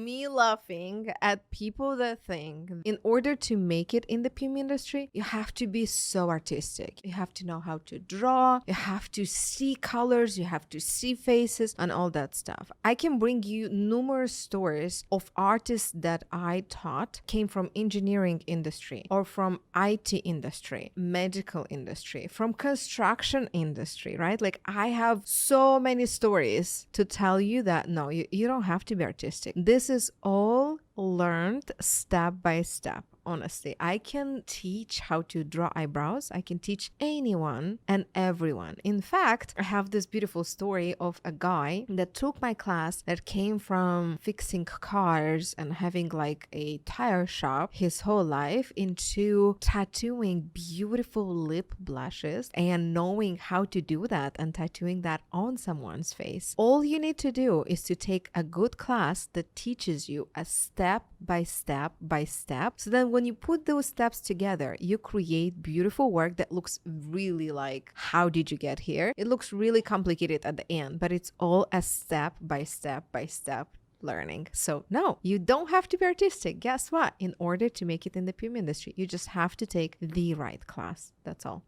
me laughing at people that think in order to make it in the PMU industry, you have to be so artistic. You have to know how to draw, you have to see colors, you have to see faces and all that stuff. I can bring you numerous stories of artists that I taught came from engineering industry or from IT industry, medical industry, from construction industry, right? Like I have so many stories to tell you that no, you don't have to be artistic. This is all learned step by step. Honestly, I can teach how to draw eyebrows. I can teach anyone and everyone. In fact, I have this beautiful story of a guy that took my class that came from fixing cars and having like a tire shop his whole life into tattooing beautiful lip blushes and knowing how to do that and tattooing that on someone's face. All you need to do is to take a good class that teaches you a step by step by step. So then when you put those steps together, you create beautiful work that looks really like, how did you get here? It looks really complicated at the end, but it's all a step by step by step learning. So no, you don't have to be artistic. Guess what? In order to make it in the PMU industry, you just have to take the right class. That's all.